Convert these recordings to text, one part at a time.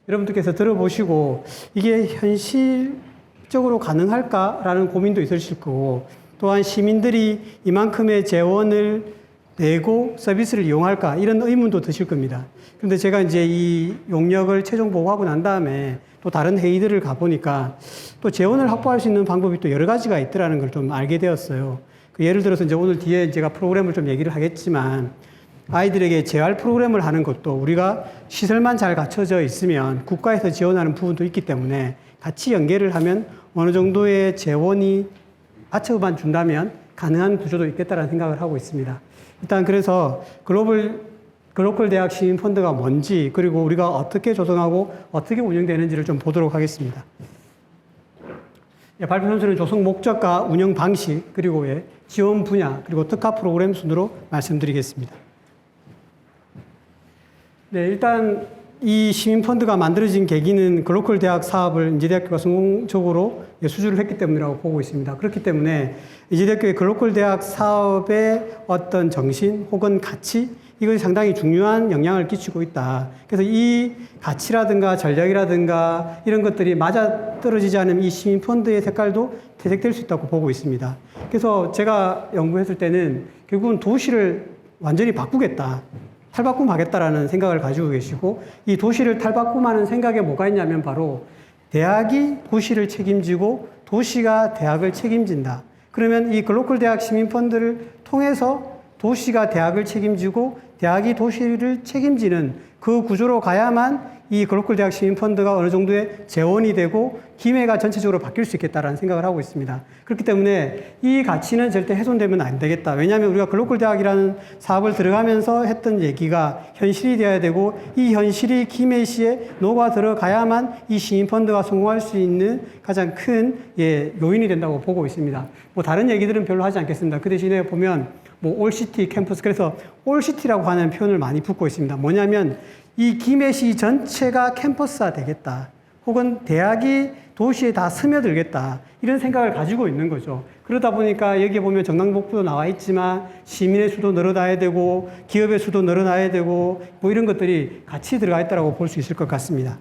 여러분들께서 들어보시고 이게 현실적으로 가능할까라는 고민도 있으실 거고, 또한 시민들이 이만큼의 재원을 내고 서비스를 이용할까 이런 의문도 드실 겁니다. 그런데 제가 이제 이 용역을 최종 보고하고 난 다음에 또 다른 회의들을 가보니까 또 재원을 확보할 수 있는 방법이 또 여러 가지가 있더라는 걸 좀 알게 되었어요. 예를 들어서 이제 오늘 뒤에 제가 프로그램을 좀 얘기를 하겠지만, 아이들에게 재활 프로그램을 하는 것도 우리가 시설만 잘 갖춰져 있으면 국가에서 지원하는 부분도 있기 때문에 같이 연계를 하면 어느 정도의 재원이 받쳐만 준다면 가능한 구조도 있겠다라는 생각을 하고 있습니다. 일단 그래서 글로컬 대학 시민 펀드가 뭔지, 그리고 우리가 어떻게 조성하고 어떻게 운영되는지를 좀 보도록 하겠습니다. 발표 순서는 조성 목적과 운영 방식, 그리고 지원 분야, 그리고 특화 프로그램 순으로 말씀드리겠습니다. 네, 일단 이 시민펀드가 만들어진 계기는 글로컬 대학 사업을 인제대학교가 성공적으로 수주를 했기 때문이라고 보고 있습니다. 그렇기 때문에 인제대학교의 글로컬 대학 사업의 어떤 정신 혹은 가치, 이것이 상당히 중요한 영향을 끼치고 있다. 그래서 이 가치라든가 전략이라든가 이런 것들이 맞아떨어지지 않으면 이 시민펀드의 색깔도 퇴색될 수 있다고 보고 있습니다. 그래서 제가 연구했을 때는 결국은 도시를 완전히 바꾸겠다, 탈바꿈하겠다라는 생각을 가지고 계시고, 이 도시를 탈바꿈하는 생각에 뭐가 있냐면 바로 대학이 도시를 책임지고 도시가 대학을 책임진다. 그러면 이 글로컬 대학 시민펀드를 통해서 도시가 대학을 책임지고 대학이 도시를 책임지는 그 구조로 가야만 이 글로컬 대학 시민펀드가 어느 정도의 재원이 되고 기회가 전체적으로 바뀔 수 있겠다라는 생각을 하고 있습니다. 그렇기 때문에 이 가치는 절대 훼손되면 안 되겠다. 왜냐하면 우리가 글로컬 대학이라는 사업을 들어가면서 했던 얘기가 현실이 되어야 되고, 이 현실이 김해 시에 녹아 들어가야만 이 시민펀드가 성공할 수 있는 가장 큰 요인이 된다고 보고 있습니다. 뭐 다른 얘기들은 별로 하지 않겠습니다. 그 대신에 보면 올시티 캠퍼스, 그래서 올시티라고 하는 표현을 많이 붙고 있습니다. 뭐냐면 이 김해시 전체가 캠퍼스화 되겠다, 혹은 대학이 도시에 다 스며들겠다, 이런 생각을 가지고 있는 거죠. 그러다 보니까 여기에 보면 정당복부도 나와 있지만 시민의 수도 늘어나야 되고 기업의 수도 늘어나야 되고 뭐 이런 것들이 같이 들어가 있다고 볼 수 있을 것 같습니다.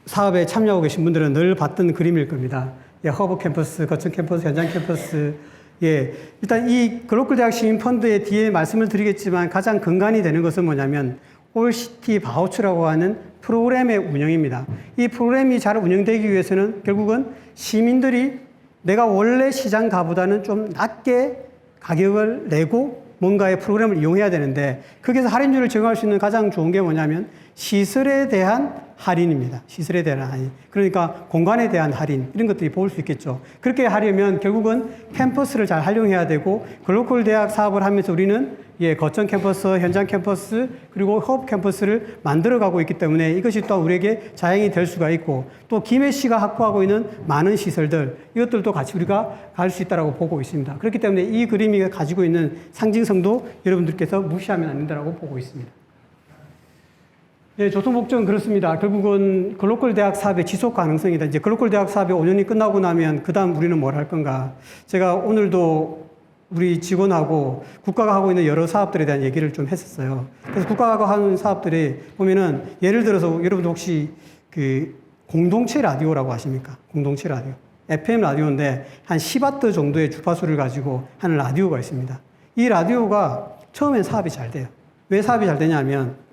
사업에 참여하고 계신 분들은 늘 봤던 그림일 겁니다. 허브 캠퍼스, 거점 캠퍼스, 현장 캠퍼스. 일단 이 글로컬 대학 시민펀드의 뒤에 말씀을 드리겠지만 가장 근간이 되는 것은 뭐냐면 올시티 바우처라고 하는 프로그램의 운영입니다. 이 프로그램이 잘 운영되기 위해서는 결국은 시민들이 내가 원래 시장가보다는 좀 낮게 가격을 내고 뭔가의 프로그램을 이용해야 되는데, 거기서 할인율을 적용할 수 있는 가장 좋은 게 뭐냐면 시설에 대한 할인입니다. 시설에 대한 할인. 그러니까 공간에 대한 할인, 이런 것들이 보일 수 있겠죠. 그렇게 하려면 결국은 캠퍼스를 잘 활용해야 되고, 글로컬 대학 사업을 하면서 우리는 거점 캠퍼스, 현장 캠퍼스, 그리고 허브 캠퍼스를 만들어가고 있기 때문에 이것이 또 우리에게 자양이 될 수가 있고, 또 김해시가 확보하고 있는 많은 시설들, 이것들도 같이 우리가 갈 수 있다고 보고 있습니다. 그렇기 때문에 이 그림이 가지고 있는 상징성도 여러분들께서 무시하면 안 된다고 보고 있습니다. 조성 목적은 그렇습니다. 결국은 글로컬 대학 사업의 지속 가능성이다. 이제 글로컬 대학 사업이 5년이 끝나고 나면 그 다음 우리는 뭘 할 건가. 제가 오늘도 우리 직원하고 국가가 하고 있는 여러 사업들에 대한 얘기를 좀 했었어요. 그래서 국가가 하는 사업들이 보면은 예를 들어서 여러분들 혹시 그 공동체 라디오라고 아십니까? 공동체 라디오. FM 라디오인데 한 10와트 정도의 주파수를 가지고 하는 라디오가 있습니다. 이 라디오가 처음엔 사업이 잘 돼요. 왜 사업이 잘 되냐면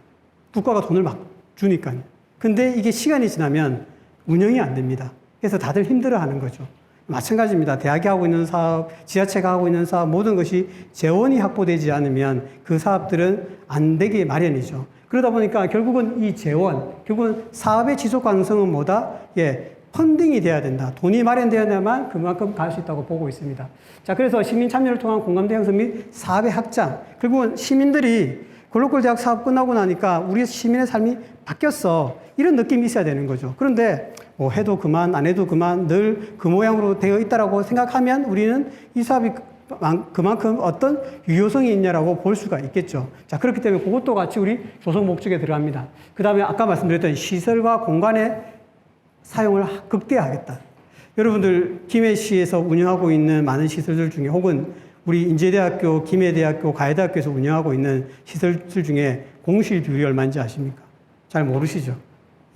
국가가 돈을 막 주니까요. 근데 이게 시간이 지나면 운영이 안 됩니다. 그래서 다들 힘들어 하는 거죠. 마찬가지입니다. 대학이 하고 있는 사업, 지자체가 하고 있는 사업, 모든 것이 재원이 확보되지 않으면 그 사업들은 안 되기 마련이죠. 그러다 보니까 결국은 이 재원, 결국은 사업의 지속 가능성은 뭐다? 펀딩이 돼야 된다. 돈이 마련되어야만 그만큼 갈 수 있다고 보고 있습니다. 자, 그래서 시민 참여를 통한 공감대 형성 및 사업의 확장. 결국은 시민들이 글로컬 대학 사업 끝나고 나니까 우리 시민의 삶이 바뀌었어, 이런 느낌이 있어야 되는 거죠. 그런데 뭐 해도 그만 안 해도 그만 늘 그 모양으로 되어 있다라고 생각하면 우리는 이 사업이 그만큼 어떤 유효성이 있냐라고 볼 수가 있겠죠. 자, 그렇기 때문에 그것도 같이 우리 조성 목적에 들어갑니다. 그 다음에 아까 말씀드렸던 시설과 공간의 사용을 극대화하겠다. 여러분들 김해시에서 운영하고 있는 많은 시설들 중에 혹은 우리 인제대학교, 김해대학교, 가해대학교에서 운영하고 있는 시설들 중에 공실 비율이 얼마인지 아십니까? 잘 모르시죠?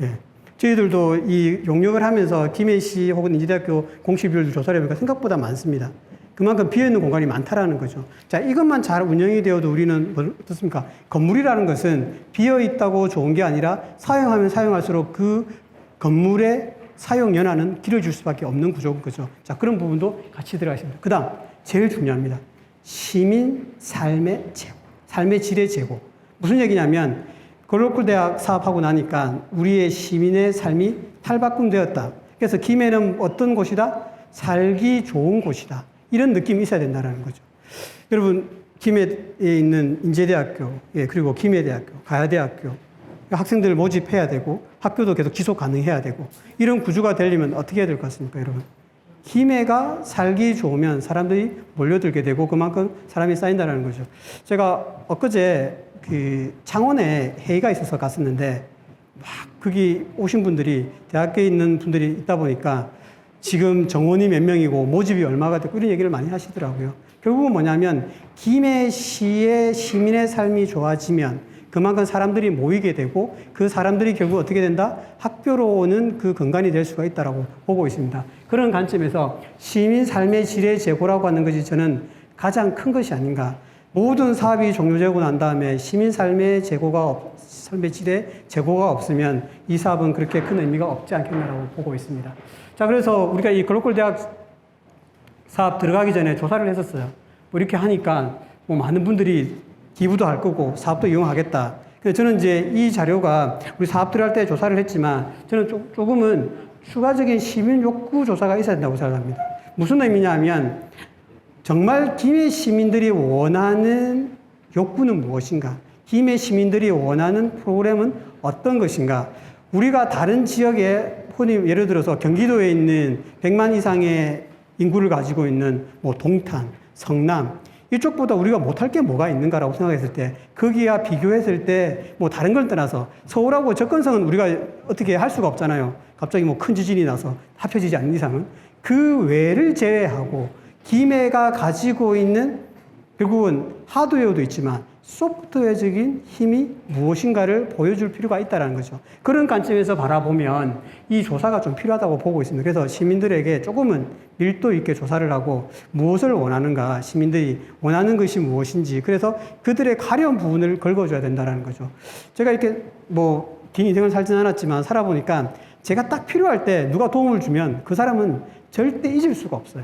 예. 저희들도 이 용역을 하면서 김해시 혹은 인제대학교 공실 비율도 조사를 해보니까 생각보다 많습니다. 그만큼 비어있는 공간이 많다라는 거죠. 자, 이것만 잘 운영이 되어도 우리는 어떻습니까? 건물이라는 것은 비어있다고 좋은 게 아니라 사용하면 사용할수록 그 건물의 사용 연한은 길어질 수밖에 없는 구조인 거죠. 자, 그런 부분도 같이 들어가 있습니다. 그 다음, 제일 중요합니다. 시민 삶의 제고, 삶의 질의 제고. 무슨 얘기냐면, 글로컬 대학 사업하고 나니까 우리의 시민의 삶이 탈바꿈되었다. 그래서 김해는 어떤 곳이다? 살기 좋은 곳이다. 이런 느낌이 있어야 된다는 거죠. 여러분, 김해에 있는 인제대학교, 예, 그리고 김해대학교, 가야대학교, 학생들 모집해야 되고, 학교도 계속 지속 가능해야 되고, 이런 구조가 되려면 어떻게 해야 될 것 같습니까, 여러분? 김해가 살기 좋으면 사람들이 몰려들게 되고, 그만큼 사람이 쌓인다는 거죠. 제가 엊그제 그 창원에 회의가 있어서 갔었는데, 막 거기 오신 분들이, 대학교에 있는 분들이 있다 보니까, 지금 정원이 몇 명이고 모집이 얼마가 되고 이런 얘기를 많이 하시더라고요. 결국은 뭐냐면 김해시의 시민의 삶이 좋아지면 그만큼 사람들이 모이게 되고 그 사람들이 결국 어떻게 된다? 학교로 오는 그 근간이 될 수가 있다고 보고 있습니다. 그런 관점에서 시민 삶의 질의 제고라고 하는 것이 저는 가장 큰 것이 아닌가. 모든 사업이 종료되고 난 다음에 시민 삶의 삶의 질의 제고가 없으면 이 사업은 그렇게 큰 의미가 없지 않겠나라고 보고 있습니다. 자, 그래서 우리가 이 글로컬 대학 사업 들어가기 전에 조사를 했었어요. 뭐 이렇게 하니까 뭐 많은 분들이 기부도 할 거고 사업도 이용하겠다. 그래서 저는 이제 이 자료가 우리 사업 들어갈 때 조사를 했지만 저는 조금은 추가적인 시민 욕구 조사가 있어야 된다고 생각합니다. 무슨 의미냐 하면 정말 김해 시민들이 원하는 욕구는 무엇인가? 김해 시민들이 원하는 프로그램은 어떤 것인가? 우리가 다른 지역에 흔히 예를 들어서 경기도에 있는 100만 이상의 인구를 가지고 있는 뭐 동탄, 성남 이쪽보다 우리가 못할 게 뭐가 있는가라고 생각했을 때 거기와 비교했을 때 뭐 다른 걸 떠나서 서울하고 접근성은 우리가 어떻게 할 수가 없잖아요. 갑자기 뭐 큰 지진이 나서 합쳐지지 않는 이상은 그 외를 제외하고 김해가 가지고 있는 결국은 하드웨어도 있지만 소프트웨어적인 힘이 무엇인가를 보여줄 필요가 있다는 거죠. 그런 관점에서 바라보면 이 조사가 좀 필요하다고 보고 있습니다. 그래서 시민들에게 조금은 밀도 있게 조사를 하고 무엇을 원하는가, 시민들이 원하는 것이 무엇인지, 그래서 그들의 가려운 부분을 긁어줘야 된다는 거죠. 제가 이렇게 뭐 긴 인생을 살진 않았지만 살아보니까 제가 딱 필요할 때 누가 도움을 주면 그 사람은 절대 잊을 수가 없어요.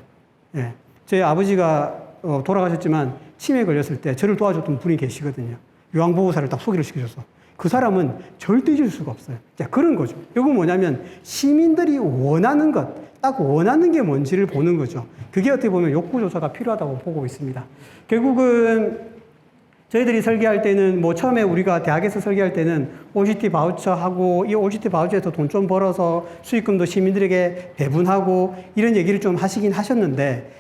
예. 제 아버지가 돌아가셨지만 치매에 걸렸을 때 저를 도와줬던 분이 계시거든요. 요양보호사를 딱 소개를 시켜줘서. 그 사람은 절대 잊을 수가 없어요. 자, 그런 거죠. 이건 뭐냐면 시민들이 원하는 것, 딱 원하는 게 뭔지를 보는 거죠. 그게 어떻게 보면 욕구조사가 필요하다고 보고 있습니다. 결국은 저희들이 설계할 때는 뭐 처음에 우리가 대학에서 설계할 때는 OCT 바우처하고 이 OCT 바우처에서 돈 좀 벌어서 수익금도 시민들에게 배분하고 이런 얘기를 좀 하시긴 하셨는데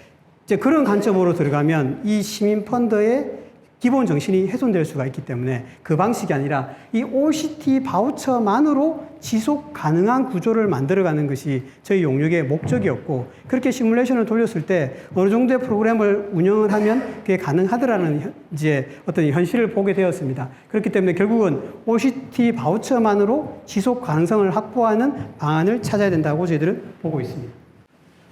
이제 그런 관점으로 들어가면 이 시민 펀드의 기본 정신이 훼손될 수가 있기 때문에 그 방식이 아니라 이 OCT 바우처만으로 지속 가능한 구조를 만들어가는 것이 저희 용역의 목적이었고 그렇게 시뮬레이션을 돌렸을 때 어느 정도의 프로그램을 운영을 하면 그게 가능하더라는 이제 어떤 현실을 보게 되었습니다. 그렇기 때문에 결국은 OCT 바우처만으로 지속 가능성을 확보하는 방안을 찾아야 된다고 저희들은 보고 있습니다.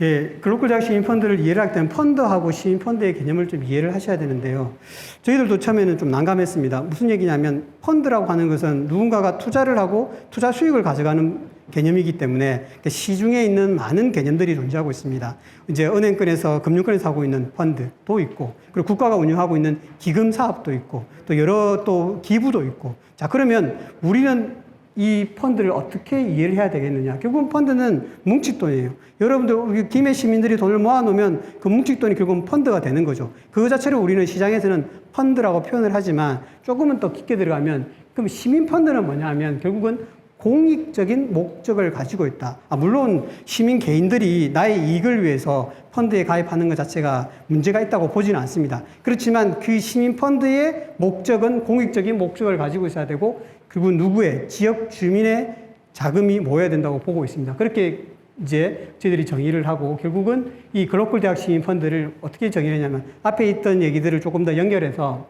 예, 글로컬 대학 시민펀드를 이해를 할 때는 펀드하고 시민펀드의 개념을 좀 이해를 하셔야 되는데요. 저희들도 처음에는 좀 난감했습니다. 무슨 얘기냐면 펀드라고 하는 것은 누군가가 투자를 하고 투자 수익을 가져가는 개념이기 때문에 시중에 있는 많은 개념들이 존재하고 있습니다. 이제 은행권에서 금융권에서 하고 있는 펀드도 있고 그리고 국가가 운영하고 있는 기금 사업도 있고 또 여러 또 기부도 있고 자 그러면 우리는 이 펀드를 어떻게 이해를 해야 되겠느냐. 결국은 펀드는 뭉칫돈이에요. 여러분들, 우리 김해 시민들이 돈을 모아놓으면 그 뭉칫돈이 결국은 펀드가 되는 거죠. 그 자체를 우리는 시장에서는 펀드라고 표현을 하지만 조금은 더 깊게 들어가면 그럼 시민펀드는 뭐냐 하면 결국은 공익적인 목적을 가지고 있다. 물론 시민 개인들이 나의 이익을 위해서 펀드에 가입하는 것 자체가 문제가 있다고 보지는 않습니다. 그렇지만 그 시민 펀드의 목적은 공익적인 목적을 가지고 있어야 되고, 그리고 누구의 지역 주민의 자금이 모여야 된다고 보고 있습니다. 그렇게 이제 저희들이 정의를 하고, 결국은 이 글로컬 대학 시민 펀드를 어떻게 정의를 했냐면, 앞에 있던 얘기들을 조금 더 연결해서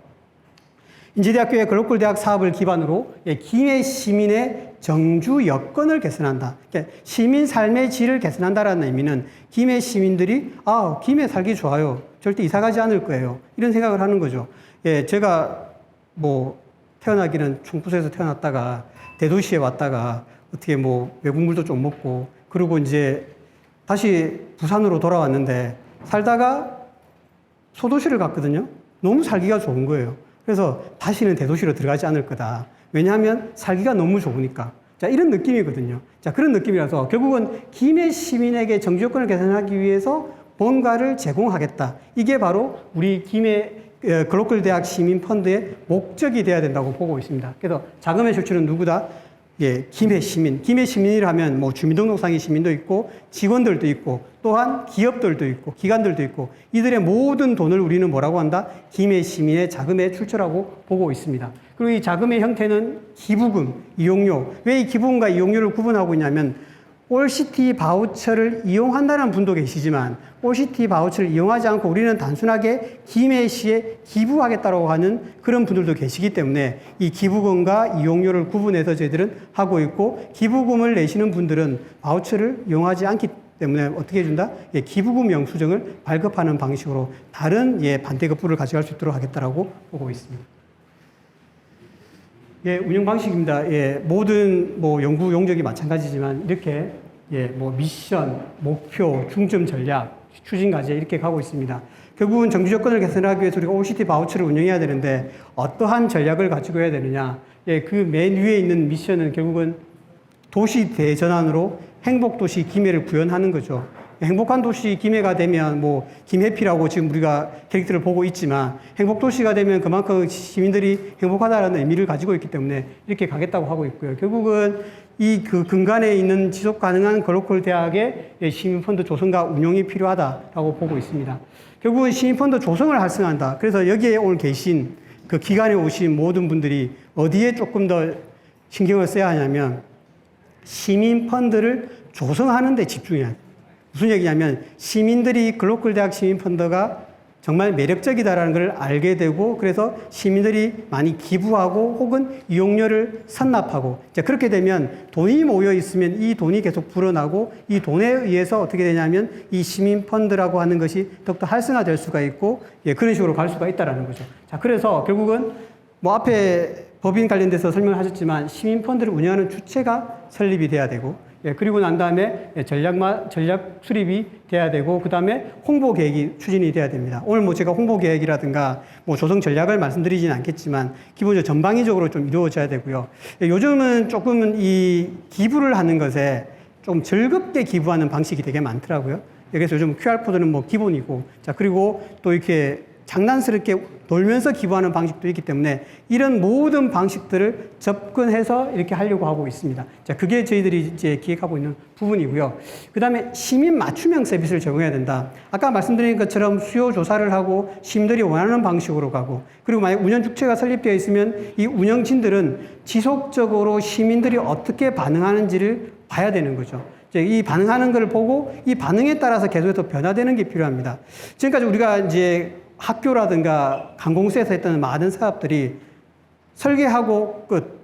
인제대학교의 글로컬 대학 사업을 기반으로 김해 시민의 정주 여건을 개선한다. 그러니까 시민 삶의 질을 개선한다라는 의미는 김해 시민들이 김해 살기 좋아요. 절대 이사 가지 않을 거예요. 이런 생각을 하는 거죠. 제가 태어나기는 충북에서 태어났다가 대도시에 왔다가 어떻게 외국물도 좀 먹고, 그리고 이제 다시 부산으로 돌아왔는데 살다가 소도시를 갔거든요. 너무 살기가 좋은 거예요. 그래서 다시는 대도시로 들어가지 않을 거다. 왜냐하면 살기가 너무 좋으니까. 자, 이런 느낌이거든요. 자, 그런 느낌이라서 결국은 김해 시민에게 정주 여건을 개선하기 위해서 뭔가를 제공하겠다. 이게 바로 우리 김해 글로컬 대학 시민 펀드의 목적이 돼야 된다고 보고 있습니다. 그래서 자금의 출처는 누구다? 김해 시민. 김해 시민이라면 주민등록상의 시민도 있고 직원들도 있고 또한 기업들도 있고 기관들도 있고, 이들의 모든 돈을 우리는 뭐라고 한다? 김해 시민의 자금의 출처라고 보고 있습니다. 그리고 이 자금의 형태는 기부금, 이용료. 왜 이 기부금과 이용료를 구분하고 있냐면, 올시티 바우처를 이용한다는 분도 계시지만 올시티 바우처를 이용하지 않고 우리는 단순하게 김해시에 기부하겠다고 하는 그런 분들도 계시기 때문에 이 기부금과 이용료를 구분해서 저희들은 하고 있고, 기부금을 내시는 분들은 바우처를 이용하지 않기 때문에 어떻게 해준다? 기부금 영수증을 발급하는 방식으로 다른 반대급부를 가져갈 수 있도록 하겠다라고 보고 있습니다. 운영 방식입니다. 모든 연구 용적이 마찬가지지만 이렇게 미션, 목표, 중점 전략, 추진 과제 이렇게 가고 있습니다. 결국은 정주 여건을 개선하기 위해서 우리가 올시티 바우처를 운영해야 되는데 어떠한 전략을 가지고 해야 되느냐? 그 맨 위에 있는 미션은 결국은 도시 대전환으로 행복도시 김해를 구현하는 거죠. 행복한 도시 김해가 되면 김해피라고 지금 우리가 캐릭터를 보고 있지만, 행복도시가 되면 그만큼 시민들이 행복하다는 의미를 가지고 있기 때문에 이렇게 가겠다고 하고 있고요. 결국은 이 근간에 있는 지속 가능한 글로컬 대학의 시민펀드 조성과 운용이 필요하다라고 보고 있습니다. 결국은 시민펀드 조성을 활성화한다. 그래서 여기에 오늘 계신 그 기관에 오신 모든 분들이 어디에 조금 더 신경을 써야 하냐면, 시민펀드를 조성하는 데 집중해야 돼요. 무슨 얘기냐면, 시민들이 글로컬 대학 시민펀드가 정말 매력적이다라는 걸 알게 되고, 그래서 시민들이 많이 기부하고 혹은 이용료를 선납하고, 그렇게 되면 돈이 모여 있으면 이 돈이 계속 불어나고, 이 돈에 의해서 어떻게 되냐면 이 시민펀드라고 하는 것이 더욱더 활성화될 수가 있고, 그런 식으로 갈 수가 있다라는 거죠. 자, 그래서 결국은 앞에 법인 관련돼서 설명을 하셨지만 시민펀드를 운영하는 주체가 설립이 돼야 되고, 그리고 난 다음에 전략 수립이 돼야 되고, 그 다음에 홍보 계획이 추진이 돼야 됩니다. 오늘 제가 홍보 계획이라든가 조성 전략을 말씀드리지는 않겠지만 기본적으로 전방위적으로 좀 이루어져야 되고요. 요즘은 조금 이 기부를 하는 것에 좀 즐겁게 기부하는 방식이 되게 많더라고요. 그래서 요즘 QR코드는 기본이고, 자, 그리고 또 이렇게 장난스럽게 돌면서 기부하는 방식도 있기 때문에 이런 모든 방식들을 접근해서 이렇게 하려고 하고 있습니다. 자, 그게 저희들이 이제 기획하고 있는 부분이고요. 그 다음에 시민 맞춤형 서비스를 제공해야 된다. 아까 말씀드린 것처럼 수요 조사를 하고 시민들이 원하는 방식으로 가고, 그리고 만약 운영 주체가 설립되어 있으면 이 운영진들은 지속적으로 시민들이 어떻게 반응하는지를 봐야 되는 거죠. 이 반응하는 걸 보고 이 반응에 따라서 계속해서 변화되는 게 필요합니다. 지금까지 우리가 이제 학교라든가 관공서에서 했던 많은 사업들이 설계하고 끝.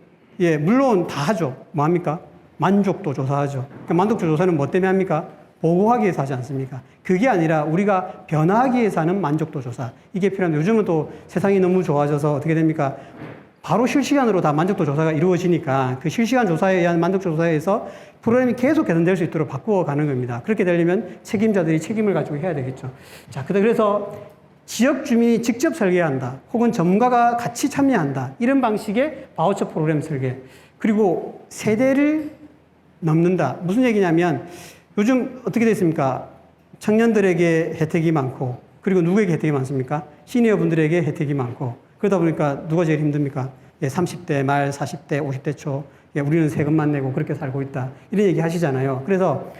물론 다 하죠. 뭐합니까? 만족도 조사하죠. 만족도 조사는 뭐 때문에 합니까? 보고하기 위해서 하지 않습니까? 그게 아니라 우리가 변화하기 위해서 하는 만족도 조사. 이게 필요한데, 요즘은 또 세상이 너무 좋아져서 어떻게 됩니까? 바로 실시간으로 다 만족도 조사가 이루어지니까 그 실시간 조사에 의한 만족도 조사에서 프로그램이 계속 개선될 수 있도록 바꾸어 가는 겁니다. 그렇게 되려면 책임자들이 책임을 가지고 해야 되겠죠. 자, 그래서 지역 주민이 직접 설계한다. 혹은 전문가가 같이 참여한다. 이런 방식의 바우처 프로그램 설계. 그리고 세대를 넘는다. 무슨 얘기냐면 요즘 어떻게 됐습니까? 청년들에게 혜택이 많고, 그리고 누구에게 혜택이 많습니까? 시니어 분들에게 혜택이 많고, 그러다 보니까 누가 제일 힘듭니까? 예, 30대 말, 40대, 50대 초, 예, 우리는 세금만 내고 그렇게 살고 있다. 이런 얘기 하시잖아요. 그래서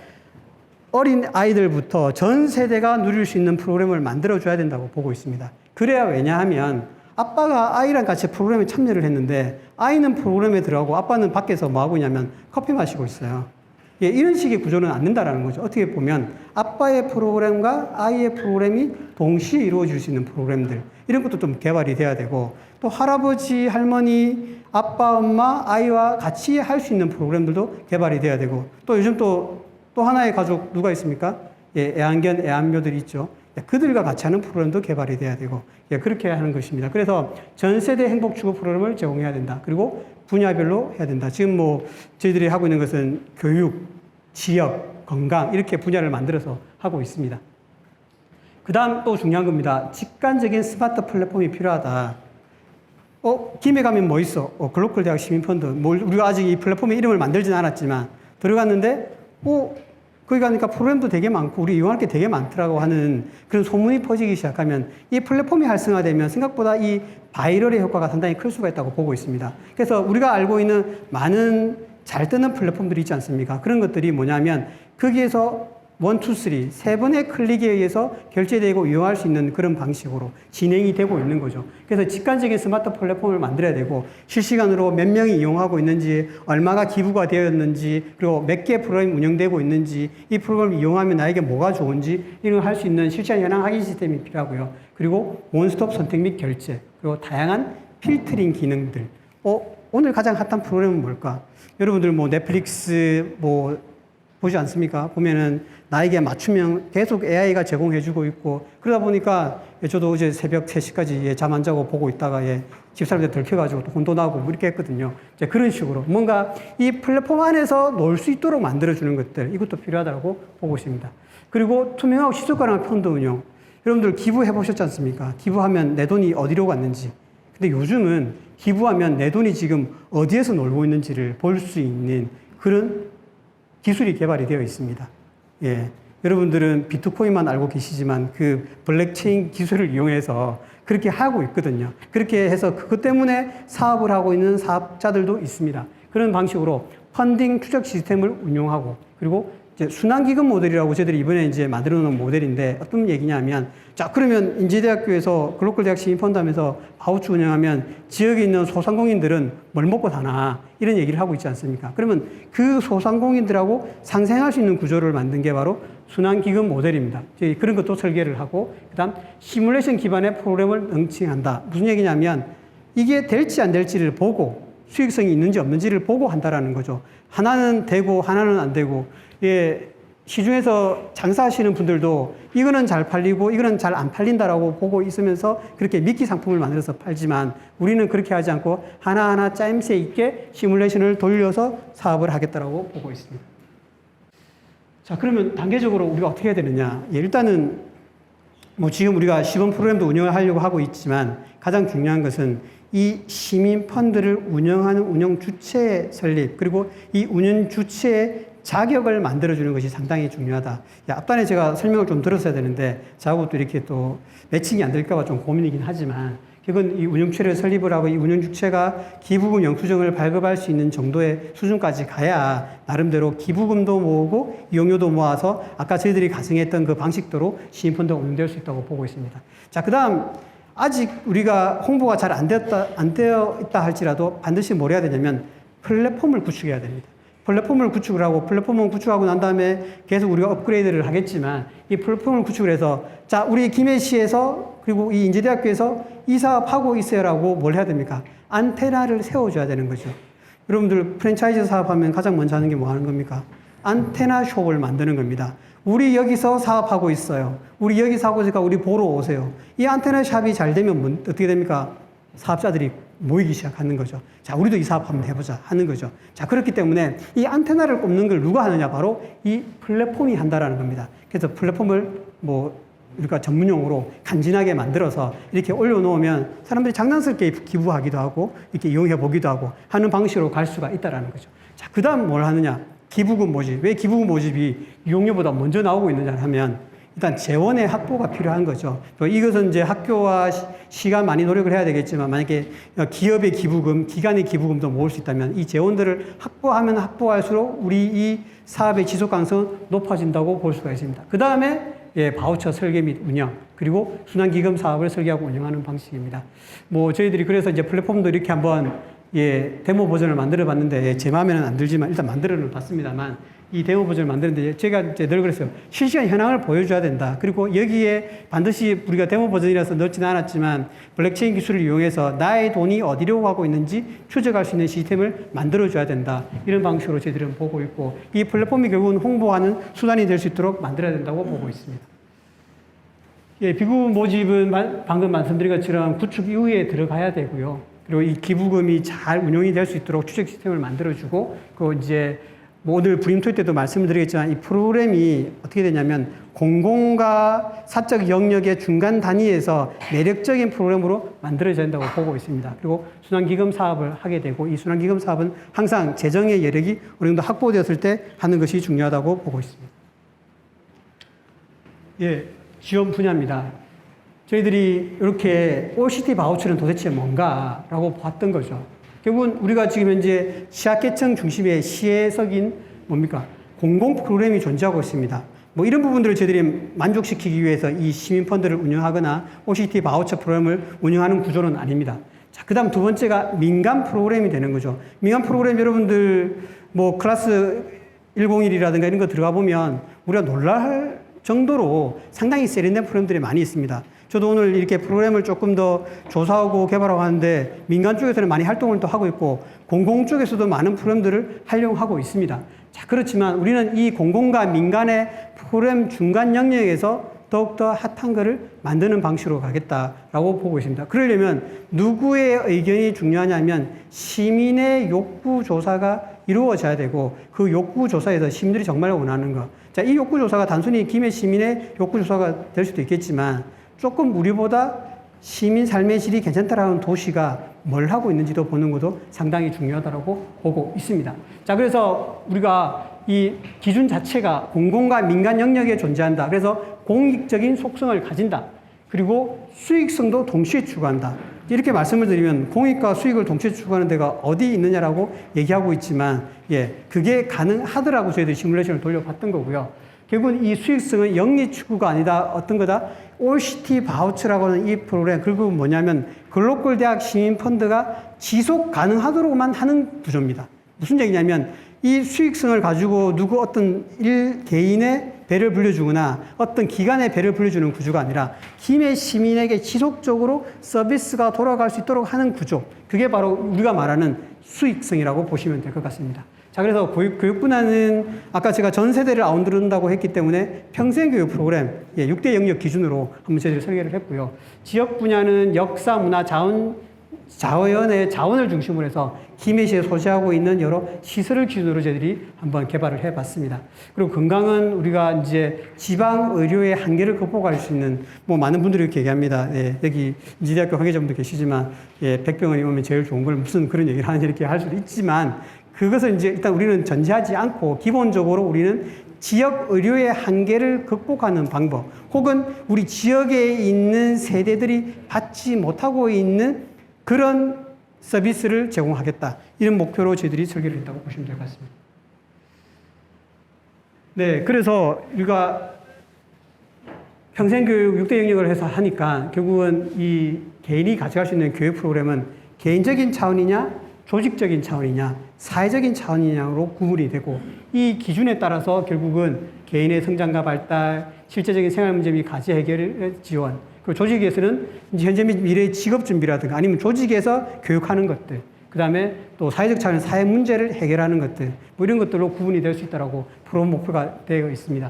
어린 아이들부터 전 세대가 누릴 수 있는 프로그램을 만들어줘야 된다고 보고 있습니다. 그래야 왜냐하면 아빠가 아이랑 같이 프로그램에 참여를 했는데 아이는 프로그램에 들어가고 아빠는 밖에서 뭐 하고 있냐면 커피 마시고 있어요. 예, 이런 식의 구조는 안 된다라는 거죠. 어떻게 보면 아빠의 프로그램과 아이의 프로그램이 동시에 이루어질 수 있는 프로그램들, 이런 것도 좀 개발이 돼야 되고, 또 할아버지, 할머니, 아빠, 엄마, 아이와 같이 할 수 있는 프로그램들도 개발이 돼야 되고, 또 요즘 또 하나의 가족 누가 있습니까? 예, 애완견, 애완묘들이 있죠. 예, 그들과 같이 하는 프로그램도 개발이 돼야 되고, 예, 그렇게 하는 것입니다. 그래서 전 세대 행복 추구 프로그램을 제공해야 된다. 그리고 분야별로 해야 된다. 지금 뭐 저희들이 하고 있는 것은 교육, 지역, 건강 이렇게 분야를 만들어서 하고 있습니다. 그 다음 또 중요한 겁니다. 직관적인 스마트 플랫폼이 필요하다. 김해 가면 뭐 있어? 글로컬 대학 시민펀드. 우리가 아직 이 플랫폼의 이름을 만들지는 않았지만 들어갔는데 거기 가니까 프로그램도 되게 많고 우리 이용할 게 되게 많더라고 하는 그런 소문이 퍼지기 시작하면 이 플랫폼이 활성화되면 생각보다 이 바이럴의 효과가 상당히 클 수가 있다고 보고 있습니다. 그래서 우리가 알고 있는 많은 잘 뜨는 플랫폼들이 있지 않습니까? 그런 것들이 뭐냐면 거기에서 1, 2, 3, 세 번의 클릭에 의해서 결제되고 이용할 수 있는 그런 방식으로 진행이 되고 있는 거죠. 그래서 직관적인 스마트 플랫폼을 만들어야 되고 실시간으로 몇 명이 이용하고 있는지, 얼마가 기부가 되었는지, 그리고 몇 개 프로그램이 운영되고 있는지, 이 프로그램을 이용하면 나에게 뭐가 좋은지 이런 걸 할 수 있는 실시간 현황 확인 시스템이 필요하고요. 그리고 원스톱 선택 및 결제, 그리고 다양한 필터링 기능들. 오늘 가장 핫한 프로그램은 뭘까? 여러분들 뭐 넷플릭스 보지 않습니까? 보면은 나에게 맞춤형 계속 AI가 제공해주고 있고, 그러다 보니까 저도 어제 새벽 3시까지 잠 안 자고 보고 있다가 집사람들 들켜가지고 또 혼도 나고 뭐 이렇게 했거든요. 이제 그런 식으로 뭔가 이 플랫폼 안에서 놀 수 있도록 만들어주는 것들, 이것도 필요하다고 보고 있습니다. 그리고 투명하고 시속가능한 펀드 운용. 여러분들 기부해 보셨지 않습니까? 기부하면 내 돈이 어디로 갔는지. 근데 요즘은 기부하면 내 돈이 지금 어디에서 놀고 있는지를 볼 수 있는 그런 기술이 개발이 되어 있습니다. 예. 여러분들은 비트코인만 알고 계시지만 그 블랙체인 기술을 이용해서 그렇게 하고 있거든요. 그렇게 해서 그것 때문에 사업을 하고 있는 사업자들도 있습니다. 그런 방식으로 펀딩 추적 시스템을 운용하고, 그리고 이제 순환기금 모델이라고 저희들이 이번에 이제 만들어 놓은 모델인데 어떤 얘기냐면, 자, 그러면 인제대학교에서 글로컬 대학 시민펀드 하면서 바우처 운영하면 지역에 있는 소상공인들은 뭘 먹고 사나? 이런 얘기를 하고 있지 않습니까? 그러면 그 소상공인들하고 상생할 수 있는 구조를 만든 게 바로 순환기금 모델입니다. 그런 것도 설계를 하고, 그 다음 시뮬레이션 기반의 프로그램을 런칭한다. 무슨 얘기냐면 이게 될지 안 될지를 보고 수익성이 있는지 없는지를 보고 한다라는 거죠. 하나는 되고 하나는 안 되고, 예, 시중에서 장사하시는 분들도 이거는 잘 팔리고 이거는 잘 안 팔린다라고 보고 있으면서 그렇게 미끼 상품을 만들어서 팔지만 우리는 그렇게 하지 않고 하나하나 짜임새 있게 시뮬레이션을 돌려서 사업을 하겠다라고 보고 있습니다. 자, 그러면 단계적으로 우리가 어떻게 해야 되느냐? 예, 일단은 뭐 지금 우리가 시범 프로그램도 운영을 하려고 하고 있지만 가장 중요한 것은 이 시민 펀드를 운영하는 운영 주체의 설립, 그리고 이 운영 주체의 자격을 만들어주는 것이 상당히 중요하다. 앞단에 제가 설명을 좀 들었어야 되는데 저하고 또 이렇게 또 매칭이 안 될까봐 좀 고민이긴 하지만, 그건 이 운영주체를 설립을 하고 이 운영주체가 기부금 영수증을 발급할 수 있는 정도의 수준까지 가야 나름대로 기부금도 모으고 이용료도 모아서 아까 저희들이 가정했던 그 방식대로 시민펀드가 운영될 수 있다고 보고 있습니다. 자, 그 다음 아직 우리가 홍보가 잘 안 되어 있다 할지라도 반드시 뭘 해야 되냐면 플랫폼을 구축해야 됩니다. 플랫폼을 구축을 하고, 플랫폼을 구축하고 난 다음에 계속 우리가 업그레이드를 하겠지만 이 플랫폼을 구축을 해서, 자, 우리 김해시에서 그리고 이 인제대학교에서 이 사업하고 있어요라고 뭘 해야 됩니까? 안테나를 세워줘야 되는 거죠. 여러분들 프랜차이즈 사업하면 가장 먼저 하는 게 뭐 하는 겁니까? 안테나 숍을 만드는 겁니다. 우리 여기서 사업하고 있어요. 우리 여기서 하고 있으니까 우리 보러 오세요. 이 안테나 샵이 잘 되면 어떻게 됩니까? 사업자들이 모이기 시작하는 거죠. 자, 우리도 이 사업 한번 해보자 하는 거죠. 자, 그렇기 때문에 이 안테나를 꼽는 걸 누가 하느냐? 바로 이 플랫폼이 한다라는 겁니다. 그래서 플랫폼을 우리가 전문용어로 간지나게 만들어서 이렇게 올려놓으면 사람들이 장난스럽게 기부하기도 하고 이렇게 이용해 보기도 하고 하는 방식으로 갈 수가 있다라는 거죠. 자, 그 다음 뭘 하느냐? 기부금 모집. 왜 기부금 모집이 이용료보다 먼저 나오고 있느냐 하면 일단 재원의 확보가 필요한 거죠. 이것은 이제 학교와 시간 많이 노력을 해야 되겠지만 만약에 기업의 기부금, 기관의 기부금도 모을 수 있다면 이 재원들을 확보하면 확보할수록 우리 이 사업의 지속 가능성은 높아진다고 볼 수가 있습니다. 그 다음에 바우처 설계 및 운영, 그리고 순환기금 사업을 설계하고 운영하는 방식입니다. 뭐 저희들이 그래서 이제 플랫폼도 이렇게 한번 데모 버전을 만들어 봤는데 제 마음에는 안 들지만 일단 만들어는 봤습니다만 이 데모 버전을 만드는데 제가 이제 늘 그랬어요. 실시간 현황을 보여줘야 된다. 그리고 여기에 반드시 우리가 데모 버전이라서 넣지는 않았지만 블록체인 기술을 이용해서 나의 돈이 어디로 가고 있는지 추적할 수 있는 시스템을 만들어줘야 된다. 이런 방식으로 저희들은 보고 있고 이 플랫폼이 결국은 홍보하는 수단이 될 수 있도록 만들어야 된다고 보고 있습니다. 비구금 모집은 방금 말씀드린 것처럼 구축 이후에 들어가야 되고요. 그리고 이 기부금이 잘 운용이 될 수 있도록 추적 시스템을 만들어주고, 그 이제 뭐 오늘 브림 토익 때도 말씀을 드리겠지만 이 프로그램이 어떻게 되냐면 공공과 사적 영역의 중간 단위에서 매력적인 프로그램으로 만들어져야 된다고 보고 있습니다. 그리고 순환기금 사업을 하게 되고 이 순환기금 사업은 항상 재정의 여력이 어느 정도 확보되었을 때 하는 것이 중요하다고 보고 있습니다. 지원 분야입니다. 저희들이 이렇게 OCT 바우처는 도대체 뭔가라고 봤던 거죠. 결국은 우리가 지금 현재 시학계청 중심의 시혜석인 뭡니까? 공공 프로그램이 존재하고 있습니다. 뭐 이런 부분들을 저희들이 만족시키기 위해서 이 시민펀드를 운영하거나 OCT 바우처 프로그램을 운영하는 구조는 아닙니다. 자, 그 다음 두 번째가 민간 프로그램이 되는 거죠. 민간 프로그램 여러분들 뭐 클래스 101이라든가 이런 거 들어가 보면 우리가 놀랄 정도로 상당히 세련된 프로그램들이 많이 있습니다. 저도 오늘 이렇게 프로그램을 조금 더 조사하고 개발하고 하는데 민간 쪽에서는 많이 활동을 또 하고 있고 공공 쪽에서도 많은 프로그램들을 활용하고 있습니다. 자, 그렇지만 우리는 이 공공과 민간의 프로그램 중간 영역에서 더욱더 핫한 거를 만드는 방식으로 가겠다라고 보고 있습니다. 그러려면 누구의 의견이 중요하냐면 시민의 욕구 조사가 이루어져야 되고 그 욕구 조사에서 시민들이 정말 원하는 것. 자, 이 욕구 조사가 단순히 김해 시민의 욕구 조사가 될 수도 있겠지만 조금 우리보다 시민 삶의 질이 괜찮다라는 도시가 뭘 하고 있는지도 보는 것도 상당히 중요하다고 보고 있습니다. 자, 그래서 우리가 이 기준 자체가 공공과 민간 영역에 존재한다. 그래서 공익적인 속성을 가진다. 그리고 수익성도 동시에 추구한다. 이렇게 말씀을 드리면 공익과 수익을 동시에 추구하는 데가 어디 있느냐라고 얘기하고 있지만 그게 가능하더라고 저희들이 시뮬레이션을 돌려봤던 거고요. 결국은 이 수익성은 영리 추구가 아니다. 어떤 거다? OCT 바우처라고 하는 이 프로그램, 그리고 뭐냐면 글로컬 대학 시민펀드가 지속 가능하도록만 하는 구조입니다. 무슨 얘기냐면 이 수익성을 가지고 누구 어떤 개인의 배를 불려주거나 어떤 기관의 배를 불려주는 구조가 아니라 김해 시민에게 지속적으로 서비스가 돌아갈 수 있도록 하는 구조. 그게 바로 우리가 말하는 수익성이라고 보시면 될 것 같습니다. 자, 그래서 교육 분야는 아까 제가 전 세대를 아우른다고 했기 때문에 평생교육 프로그램 6대 영역 기준으로 한번 저희들이 설계를 했고요. 지역 분야는 역사, 문화, 자원의 자원을 중심으로 해서 김해시에 소재하고 있는 여러 시설을 기준으로 저희들이 한번 개발을 해봤습니다. 그리고 건강은 우리가 이제 지방 의료의 한계를 극복할 수 있는 뭐 많은 분들이 이렇게 얘기합니다. 여기 인지대학교 관계자분도 계시지만 100병원이 오면 제일 좋은 걸 무슨 그런 얘기를 하는지 이렇게 할 수도 있지만 그것을 이제 일단 우리는 전제하지 않고 기본적으로 우리는 지역 의료의 한계를 극복하는 방법 혹은 우리 지역에 있는 세대들이 받지 못하고 있는 그런 서비스를 제공하겠다. 이런 목표로 저희들이 설계를 했다고 보시면 될 것 같습니다. 네, 그래서 우리가 평생교육 6대 영역을 해서 하니까 결국은 이 개인이 가져갈 수 있는 교육 프로그램은 개인적인 차원이냐 조직적인 차원이냐, 사회적인 차원이냐로 구분이 되고 이 기준에 따라서 결국은 개인의 성장과 발달, 실제적인 생활 문제 및 가치 해결 지원, 그리고 조직에서는 현재 및 미래의 직업 준비라든가 아니면 조직에서 교육하는 것들, 그 다음에 또 사회적 차원의 사회 문제를 해결하는 것들, 뭐 이런 것들로 구분이 될 수 있다라고 프로그램 목표가 되어 있습니다.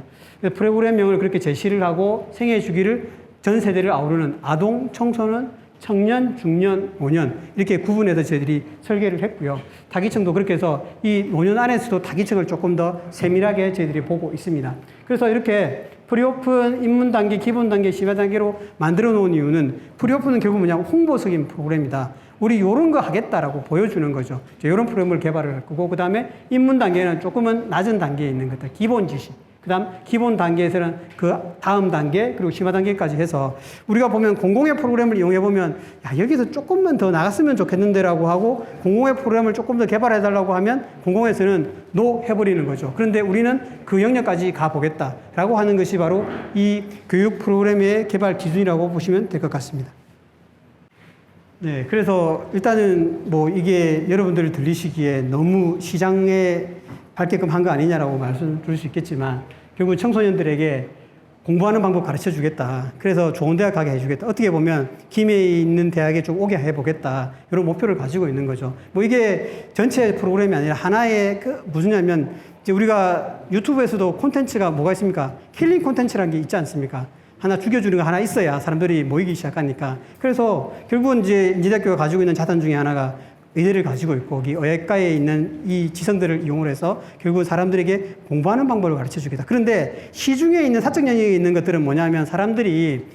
프로그램명을 그렇게 제시를 하고 생애 주기를 전 세대를 아우르는 아동, 청소년, 청년, 중년, 노년 이렇게 구분해서 저희들이 설계를 했고요. 타깃층도 그렇게 해서 이 노년 안에서도 타깃층을 조금 더 세밀하게 저희들이 보고 있습니다. 그래서 이렇게 프리오픈, 입문 단계, 기본 단계, 심화 단계로 만들어 놓은 이유는 프리오픈은 결국 뭐냐면 홍보적인 프로그램이다. 우리 요런 거 하겠다라고 보여주는 거죠. 이런 프로그램을 개발을 할 거고 그 다음에 입문 단계는 조금은 낮은 단계에 있는 것들, 기본 지식. 그 그다음 기본 단계에서는 그 다음 단계 그리고 심화 단계까지 해서 우리가 보면 공공의 프로그램을 이용해 보면 야 여기서 조금만 더 나갔으면 좋겠는데라고 하고 공공의 프로그램을 조금 더 개발해 달라고 하면 공공에서는 노 해버리는 거죠. 그런데 우리는 그 영역까지 가보겠다라고 하는 것이 바로 이 교육 프로그램의 개발 기준이라고 보시면 될 것 같습니다. 네, 그래서 일단은 뭐 이게 여러분들 들리시기에 너무 시장에 밝게끔 한 거 아니냐라고 말씀드릴 수 있겠지만 결국 청소년들에게 공부하는 방법 가르쳐 주겠다. 그래서 좋은 대학 가게 해주겠다. 어떻게 보면 김해에 있는 대학에 좀 오게 해보겠다. 이런 목표를 가지고 있는 거죠. 뭐 이게 전체 프로그램이 아니라 하나의 무슨냐면 이제 우리가 유튜브에서도 콘텐츠가 뭐가 있습니까? 힐링 콘텐츠라는 게 있지 않습니까? 하나 죽여주는 거 하나 있어야 사람들이 모이기 시작하니까. 그래서 결국은 이제 인지대학교가 가지고 있는 자산 중에 하나가 의대를 가지고 있고, 이 의학과에 있는 이 지성들을 이용을 해서 결국 사람들에게 공부하는 방법을 가르쳐 주겠다. 그런데 시중에 있는 사적 영역에 있는 것들은 뭐냐면 사람들이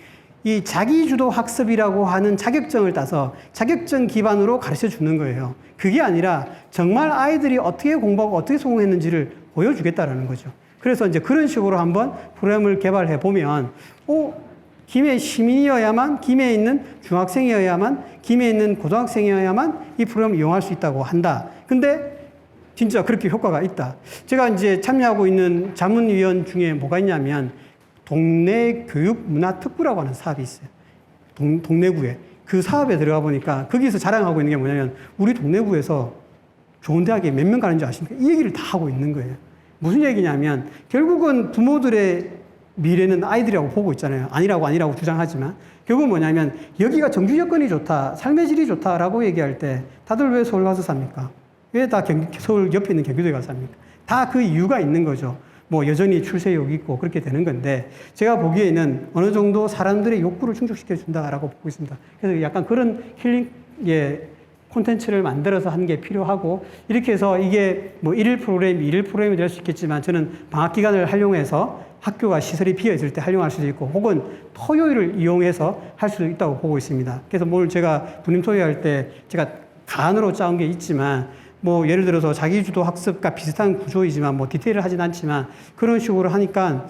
이 자기주도 학습이라고 하는 자격증을 따서 자격증 기반으로 가르쳐 주는 거예요. 그게 아니라 정말 아이들이 어떻게 공부하고 어떻게 성공했는지를 보여주겠다라는 거죠. 그래서 이제 그런 식으로 한번 프로그램을 개발해 보면, 김해 시민이어야만, 김해에 있는 중학생이어야만, 김해에 있는 고등학생이어야만 이 프로그램을 이용할 수 있다고 한다. 근데 진짜 그렇게 효과가 있다. 제가 이제 참여하고 있는 자문위원 중에 뭐가 있냐면 동네 교육 문화 특구라고 하는 사업이 있어요. 동네구에. 그 사업에 들어가 보니까 거기서 자랑하고 있는 게 뭐냐면 우리 동네구에서 좋은 대학에 몇 명 가는지 아십니까? 이 얘기를 다 하고 있는 거예요. 무슨 얘기냐면 결국은 부모들의 미래는 아이들이라고 보고 있잖아요. 아니라고 주장하지만 결국은 뭐냐면 여기가 정규 여건이 좋다, 삶의 질이 좋다라고 얘기할 때 다들 왜 서울 가서 삽니까? 왜 다 서울 옆에 있는 경기도에 가서 삽니까? 다 그 이유가 있는 거죠. 뭐 여전히 출세욕이 있고 그렇게 되는 건데 제가 보기에는 어느 정도 사람들의 욕구를 충족시켜 준다라고 보고 있습니다. 그래서 약간 그런 힐링 콘텐츠를 만들어서 하는 게 필요하고, 이렇게 해서 이게 뭐 일일 프로그램이 될 수 있겠지만 저는 방학 기간을 활용해서 학교가 시설이 비어 있을 때 활용할 수도 있고, 혹은 토요일을 이용해서 할 수도 있다고 보고 있습니다. 그래서 뭘 제가 분임 토요일 때 제가 간으로 짜온 게 있지만, 뭐 예를 들어서 자기주도 학습과 비슷한 구조이지만 뭐 디테일을 하진 않지만 그런 식으로 하니까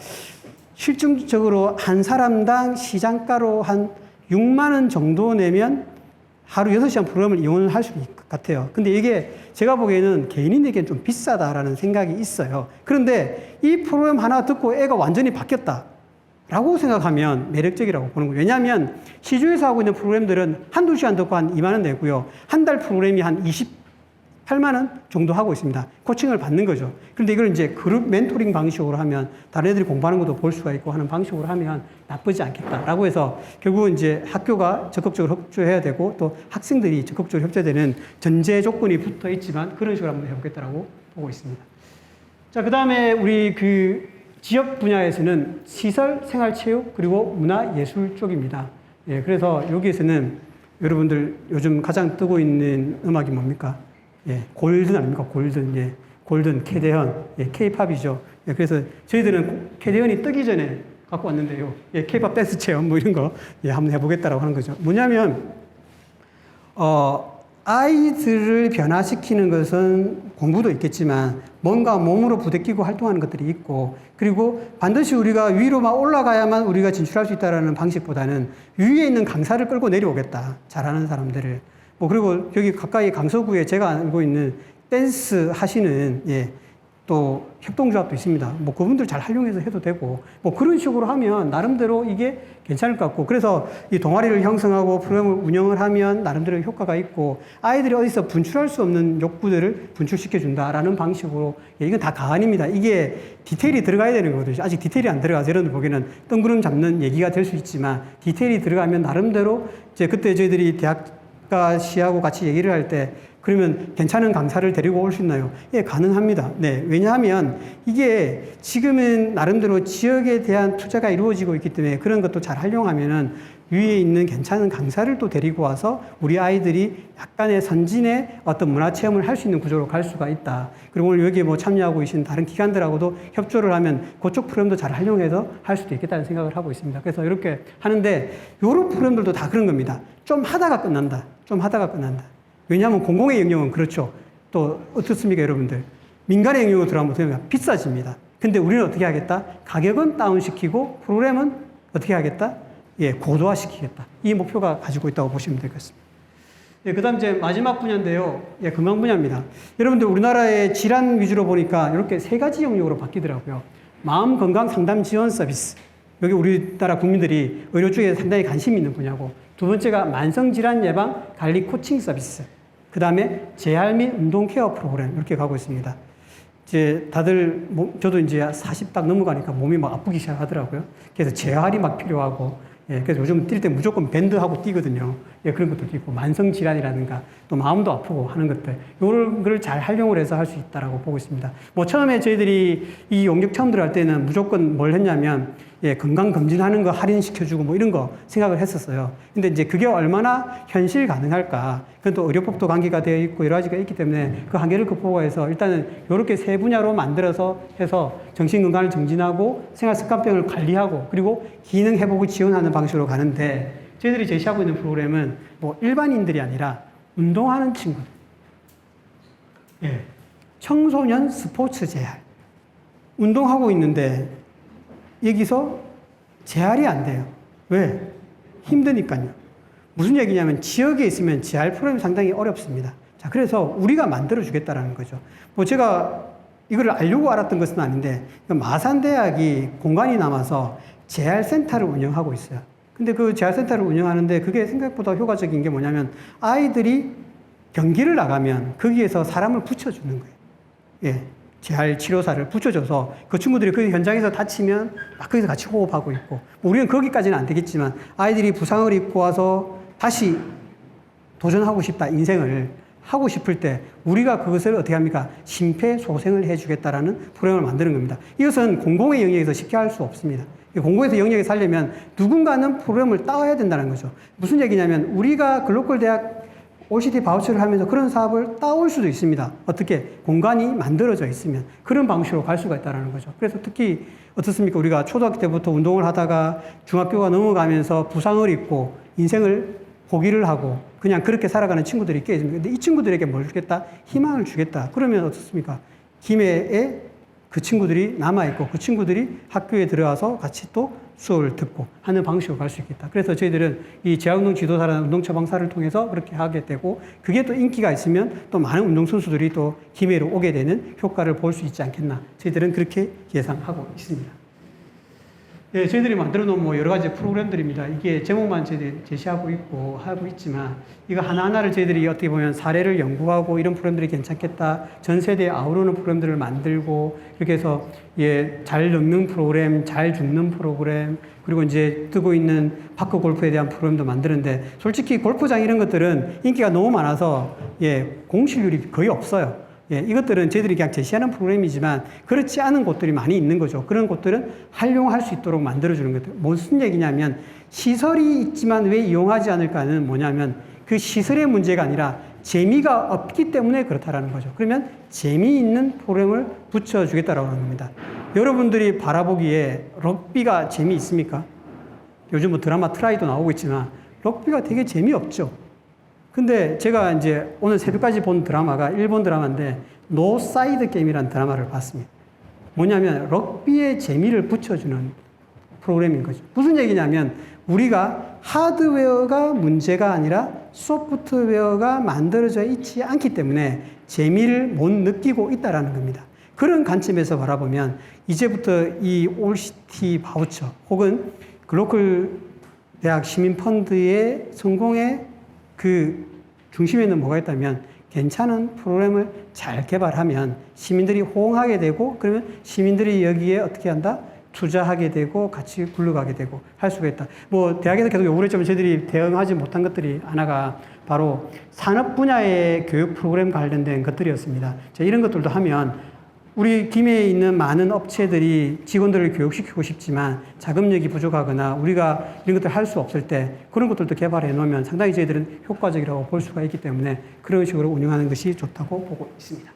실질적으로 한 사람당 시장가로 한 6만 원 정도 내면 하루 6시간 프로그램을 이용을 할 수 있을 것 같아요. 근데 이게 제가 보기에는 개인에게는 좀 비싸다라는 생각이 있어요. 그런데 이 프로그램 하나 듣고 애가 완전히 바뀌었다 라고 생각하면 매력적이라고 보는 거예요. 왜냐하면 시중에서 하고 있는 프로그램들은 한두 시간 듣고 한 2만 원 내고요. 한 달 프로그램이 한 28만 원 정도 하고 있습니다. 코칭을 받는 거죠. 그런데 이걸 이제 그룹 멘토링 방식으로 하면 다른 애들이 공부하는 것도 볼 수가 있고 하는 방식으로 하면 나쁘지 않겠다라고 해서 결국은 이제 학교가 적극적으로 협조해야 되고 또 학생들이 적극적으로 협조되는 전제 조건이 붙어 있지만 그런 식으로 한번 해보겠다라고 보고 있습니다. 자, 그 다음에 우리 그 지역 분야에서는 시설, 생활체육, 그리고 문화예술 쪽입니다. 예, 그래서 여기에서는 여러분들 요즘 가장 뜨고 있는 음악이 뭡니까? 예, 골든 아닙니까? 골든, 예. 골든, 캐대헌, 예, 케이팝이죠. 예, 그래서 저희들은 캐대헌이 뜨기 전에 갖고 왔는데요. 예, 케이팝 댄스 체험 뭐 이런 거, 예, 한번 해보겠다라고 하는 거죠. 뭐냐면, 아이들을 변화시키는 것은 공부도 있겠지만 뭔가 몸으로 부대끼고 활동하는 것들이 있고, 그리고 반드시 우리가 위로만 올라가야만 우리가 진출할 수 있다는 방식보다는 위에 있는 강사를 끌고 내려오겠다. 잘하는 사람들을. 뭐 그리고 여기 가까이 강서구에 제가 알고 있는 댄스 하시는 또 협동조합도 있습니다. 뭐 그분들 잘 활용해서 해도 되고 뭐 그런 식으로 하면 나름대로 이게 괜찮을 것 같고, 그래서 이 동아리를 형성하고 프로그램을 운영을 하면 나름대로 효과가 있고 아이들이 어디서 분출할 수 없는 욕구들을 분출시켜 준다라는 방식으로, 이건 다 가안입니다. 이게 디테일이 들어가야 되는 거거든요. 아직 디테일이 안 들어가서 여러분들 보기에는 뜬구름 잡는 얘기가 될 수 있지만 디테일이 들어가면 나름대로 이제 그때 저희들이 대학가 시하고 같이 얘기를 할 때 그러면 괜찮은 강사를 데리고 올 수 있나요? 예, 가능합니다. 네, 왜냐하면 이게 지금은 나름대로 지역에 대한 투자가 이루어지고 있기 때문에 그런 것도 잘 활용하면은 위에 있는 괜찮은 강사를 또 데리고 와서 우리 아이들이 약간의 선진의 어떤 문화 체험을 할 수 있는 구조로 갈 수가 있다. 그리고 오늘 여기에 뭐 참여하고 계신 다른 기관들하고도 협조를 하면 그쪽 프로그램도 잘 활용해서 할 수도 있겠다는 생각을 하고 있습니다. 그래서 이렇게 하는데 이런 프로그램들도 다 그런 겁니다. 좀 하다가 끝난다. 왜냐하면 공공의 영역은 그렇죠. 또 어떻습니까, 여러분들? 민간의 영역으로 들어가면 비싸집니다. 근데 우리는 어떻게 하겠다? 가격은 다운시키고 프로그램은 어떻게 하겠다? 예, 고도화시키겠다. 이 목표가 가지고 있다고 보시면 되겠습니다. 예, 그 다음 이제 마지막 분야인데요. 예, 건강 분야입니다. 여러분들 우리나라의 질환 위주로 보니까 이렇게 세 가지 영역으로 바뀌더라고요. 마음 건강 상담 지원 서비스. 여기 우리나라 국민들이 의료 쪽에 상당히 관심이 있는 분야고, 두 번째가 만성질환 예방 관리 코칭 서비스. 그 다음에 재활 및 운동 케어 프로그램 이렇게 가고 있습니다. 이제 다들 저도 이제 40 딱 넘어가니까 몸이 막 아프기 시작하더라고요. 그래서 재활이 막 필요하고, 예, 그래서 요즘 뛸 때 무조건 밴드하고 뛰거든요. 예, 그런 것도 있고, 만성질환이라든가 또 마음도 아프고 하는 것들, 이런 걸 잘 활용을 해서 할 수 있다라고 보고 있습니다. 뭐 처음에 저희들이 이 용역 처음 들어갈 때는 무조건 뭘 했냐면, 예, 건강검진하는 거 할인시켜주고 뭐 이런 거 생각을 했었어요. 근데 이제 그게 얼마나 현실 가능할까. 그건 또 의료법도 관계가 되어 있고 여러 가지가 있기 때문에 그 한계를 극복해서 일단은 이렇게 세 분야로 만들어서 해서 정신건강을 정진하고 생활습관병을 관리하고 그리고 기능 회복을 지원하는 방식으로 가는데, 저희들이 제시하고 있는 프로그램은 뭐 일반인들이 아니라 운동하는 친구들. 예. 청소년 스포츠 재활. 운동하고 있는데 여기서 재활이 안 돼요. 왜? 힘드니까요. 무슨 얘기냐면 지역에 있으면 재활 프로그램이 상당히 어렵습니다. 자, 그래서 우리가 만들어주겠다라는 거죠. 뭐 제가 이걸 알려고 알았던 것은 아닌데, 마산대학이 공간이 남아서 재활센터를 운영하고 있어요. 근데 그 재활센터를 운영하는데 그게 생각보다 효과적인 게 뭐냐면, 아이들이 경기를 나가면 거기에서 사람을 붙여주는 거예요. 예. 재활 치료사를 붙여줘서 그 친구들이 그 현장에서 다치면 막 거기서 같이 호흡하고 있고, 뭐 우리는 거기까지는 안 되겠지만 아이들이 부상을 입고 와서 다시 도전하고 싶다, 인생을 하고 싶을 때 우리가 그것을 어떻게 합니까? 심폐소생을 해주겠다라는 프로그램을 만드는 겁니다. 이것은 공공의 영역에서 쉽게 할 수 없습니다. 공공에서 영역에 살려면 누군가는 프로그램을 따와야 된다는 거죠. 무슨 얘기냐면, 우리가 글로컬 대학 OECD 바우처를 하면서 그런 사업을 따올 수도 있습니다. 어떻게? 공간이 만들어져 있으면 그런 방식으로 갈 수가 있다는 거죠. 그래서 특히 어떻습니까? 우리가 초등학교 때부터 운동을 하다가 중학교가 넘어가면서 부상을 입고 인생을 포기를 하고 그냥 그렇게 살아가는 친구들이 꽤 있습니다. 근데 이 친구들에게 뭘 주겠다? 희망을 주겠다. 그러면 어떻습니까? 김해에 그 친구들이 남아있고 그 친구들이 학교에 들어와서 같이 또 수업을 듣고 하는 방식으로 갈 수 있겠다. 그래서 저희들은 이 재활운동 지도사라는 운동 처방사를 통해서 그렇게 하게 되고, 그게 또 인기가 있으면 또 많은 운동선수들이 또 김해로 오게 되는 효과를 볼 수 있지 않겠나. 저희들은 그렇게 예상하고 있습니다. 예, 저희들이 만들어 놓은 뭐 여러 가지 프로그램들입니다. 이게 제목만 저희들이 제시하고 있고 하고 있지만, 이거 하나하나를 저희들이 어떻게 보면 사례를 연구하고 이런 프로그램들이 괜찮겠다, 전 세대에 아우르는 프로그램들을 만들고, 이렇게 해서 예, 잘 늙는 프로그램, 잘 죽는 프로그램, 그리고 이제 뜨고 있는 파크 골프에 대한 프로그램도 만드는데, 솔직히 골프장 이런 것들은 인기가 너무 많아서 예, 공실률이 거의 없어요. 예, 이것들은 저희들이 그냥 제시하는 프로그램이지만 그렇지 않은 곳들이 많이 있는 거죠. 그런 곳들은 활용할 수 있도록 만들어주는 것들. 무슨 얘기냐면, 시설이 있지만 왜 이용하지 않을까는 뭐냐면, 그 시설의 문제가 아니라 재미가 없기 때문에 그렇다라는 거죠. 그러면 재미있는 프로그램을 붙여주겠다라고 하는 겁니다. 여러분들이 바라보기에 럭비가 재미있습니까? 요즘 뭐 드라마 트라이도 나오고 있지만 럭비가 되게 재미없죠. 근데 제가 이제 오늘 새벽까지 본 드라마가 일본 드라마인데, 노 사이드 게임이라는 드라마를 봤습니다. 뭐냐면 럭비의 재미를 붙여주는 프로그램인 거죠. 무슨 얘기냐면, 우리가 하드웨어가 문제가 아니라 소프트웨어가 만들어져 있지 않기 때문에 재미를 못 느끼고 있다는 겁니다. 그런 관점에서 바라보면 이제부터 이 올시티 바우처 혹은 글로컬 대학 시민펀드의 성공의 그 중심에는 뭐가 있다면, 괜찮은 프로그램을 잘 개발하면 시민들이 호응하게 되고, 그러면 시민들이 여기에 어떻게 한다? 투자하게 되고 같이 굴러가게 되고 할 수가 있다. 뭐 대학에서 계속 요구를 했지만 저희들이 대응하지 못한 것들이 하나가 바로 산업 분야의 교육 프로그램 관련된 것들이었습니다. 자, 이런 것들도 하면 우리 김해에 있는 많은 업체들이 직원들을 교육시키고 싶지만 자금력이 부족하거나 우리가 이런 것들을 할 수 없을 때 그런 것들도 개발해 놓으면 상당히 저희들은 효과적이라고 볼 수가 있기 때문에 그런 식으로 운영하는 것이 좋다고 보고 있습니다.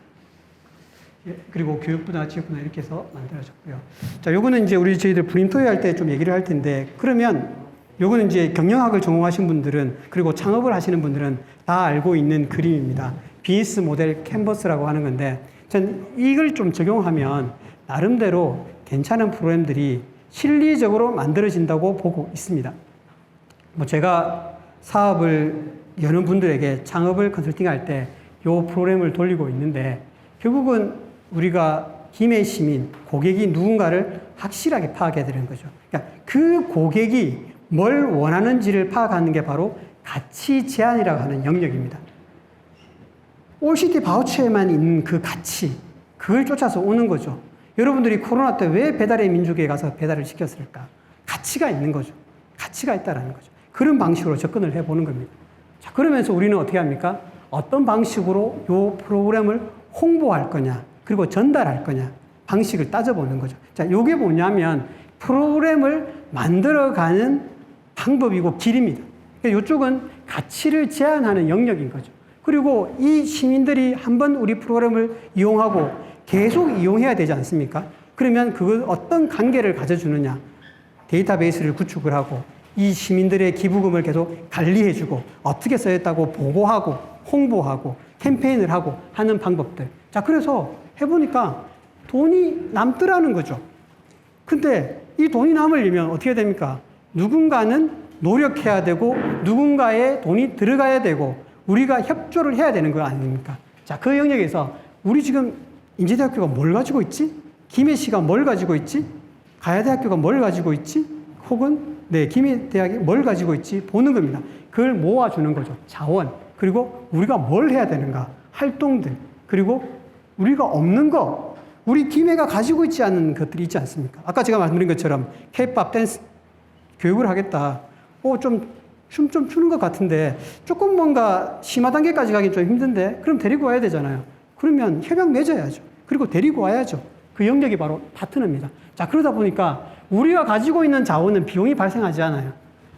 예, 그리고 교육부나 지역부나 이렇게 해서 만들어졌고요. 자, 요거는 이제 우리 저희들 브림토이 할 때 좀 얘기를 할 텐데, 그러면 요거는 이제 경영학을 전공하신 분들은, 그리고 창업을 하시는 분들은 다 알고 있는 그림입니다. 비즈니스 모델 캔버스라고 하는 건데, 전 이걸 좀 적용하면 나름대로 괜찮은 프로그램들이 실리적으로 만들어진다고 보고 있습니다. 뭐 제가 사업을 여는 분들에게 창업을 컨설팅할 때 이 프로그램을 돌리고 있는데 결국은 우리가 김해 시민, 고객이 누군가를 확실하게 파악해야 되는 거죠. 그러니까 그 고객이 뭘 원하는지를 파악하는 게 바로 가치 제한이라고 하는 영역입니다. 올시티 바우처에만 있는 그 가치, 그걸 쫓아서 오는 거죠. 여러분들이 코로나 때 왜 배달의 민족에 가서 배달을 시켰을까? 가치가 있는 거죠. 가치가 있다라는 거죠. 그런 방식으로 접근을 해보는 겁니다. 자, 그러면서 우리는 어떻게 합니까? 어떤 방식으로 이 프로그램을 홍보할 거냐, 그리고 전달할 거냐, 방식을 따져보는 거죠. 자, 이게 뭐냐면 프로그램을 만들어가는 방법이고 길입니다. 그러니까 이쪽은 가치를 제한하는 영역인 거죠. 그리고 이 시민들이 한번 우리 프로그램을 이용하고 계속 이용해야 되지 않습니까? 그러면 그걸 어떤 관계를 가져주느냐, 데이터베이스를 구축을 하고 이 시민들의 기부금을 계속 관리해주고 어떻게 써였다고 보고하고 홍보하고 캠페인을 하고 하는 방법들. 자, 그래서 해보니까 돈이 남더라는 거죠. 근데 이 돈이 남으려면 어떻게 됩니까? 누군가는 노력해야 되고 누군가의 돈이 들어가야 되고 우리가 협조를 해야 되는 거 아닙니까? 자, 그 영역에서 우리 지금 인제대학교가 뭘 가지고 있지? 김해시가 뭘 가지고 있지? 가야대학교가 뭘 가지고 있지? 혹은 김해대학이 뭘 가지고 있지? 보는 겁니다. 그걸 모아주는 거죠. 자원. 그리고 우리가 뭘 해야 되는가? 활동들. 그리고 우리가 없는 거. 우리 김해가 가지고 있지 않은 것들이 있지 않습니까? 아까 제가 말씀드린 것처럼 K-팝 댄스 교육을 하겠다. 좀 춤 좀 추는 것 같은데 조금 뭔가 심화 단계까지 가긴 좀 힘든데 그럼 데리고 와야 되잖아요. 그러면 협약 맺어야죠. 그리고 데리고 와야죠. 그 영역이 바로 파트너입니다. 자, 그러다 보니까 우리가 가지고 있는 자원은 비용이 발생하지 않아요.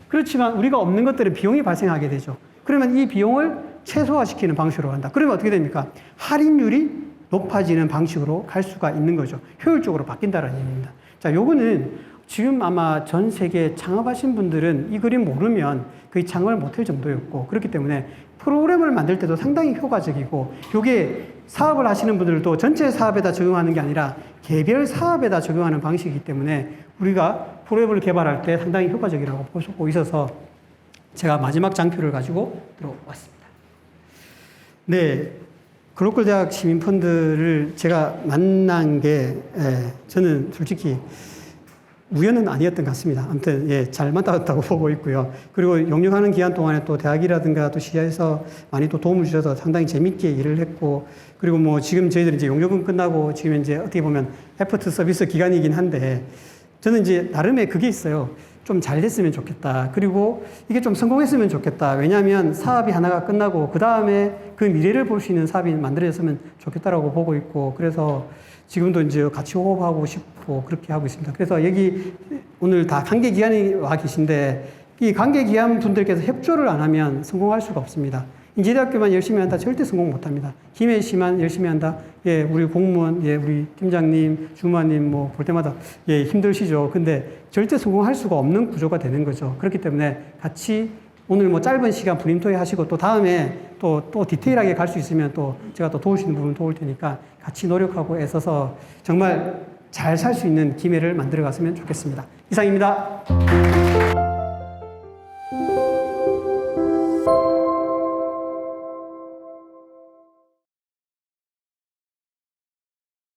그렇지만 우리가 없는 것들은 비용이 발생하게 되죠. 그러면 이 비용을 최소화시키는 방식으로 간다. 그러면 어떻게 됩니까? 할인율이 높아지는 방식으로 갈 수가 있는 거죠. 효율적으로 바뀐다는 얘기입니다. 자, 요거는 지금 아마 전 세계 창업하신 분들은 이 그림 모르면 거의 창업을 못할 정도였고, 그렇기 때문에 프로그램을 만들 때도 상당히 효과적이고, 요게 사업을 하시는 분들도 전체 사업에다 적용하는 게 아니라 개별 사업에다 적용하는 방식이기 때문에 우리가 프로그램을 개발할 때 상당히 효과적이라고 보고 있어서 제가 마지막 장표를 가지고 들어왔습니다. 네. 글로컬 대학 시민펀드를 제가 만난 게, 저는 솔직히 우연은 아니었던 것 같습니다. 아무튼, 잘 만났다고 보고 있고요. 그리고 용역하는 기간 동안에 또 대학이라든가 또 시야에서 많이 또 도움을 주셔서 상당히 재밌게 일을 했고, 그리고 뭐 지금 저희들이 이제 용역은 끝나고 지금 이제 어떻게 보면 애프터 서비스 기간이긴 한데, 저는 이제 나름의 그게 있어요. 좀 잘 됐으면 좋겠다. 그리고 이게 좀 성공했으면 좋겠다. 왜냐하면 사업이 하나가 끝나고 그 다음에 그 미래를 볼 수 있는 사업이 만들어졌으면 좋겠다라고 보고 있고, 그래서 지금도 이제 같이 호흡하고 싶고 그렇게 하고 있습니다. 그래서 여기 오늘 다 관계 기관이 와 계신데 이 관계 기관 분들께서 협조를 안 하면 성공할 수가 없습니다. 인제대학교만 열심히 한다 절대 성공 못 합니다. 김해시만 열심히 한다. 우리 공무원, 우리 팀장님, 주무관님 뭐 볼 때마다 힘드시죠. 근데 절대 성공할 수가 없는 구조가 되는 거죠. 그렇기 때문에 같이 오늘 뭐 짧은 시간 분임토의 하시고 또 다음에 또 디테일하게 갈 수 있으면 또 제가 또 도울 수 있는 부분 도울 테니까 같이 노력하고 애써서 정말 잘 살 수 있는 김해를 만들어 갔으면 좋겠습니다. 이상입니다.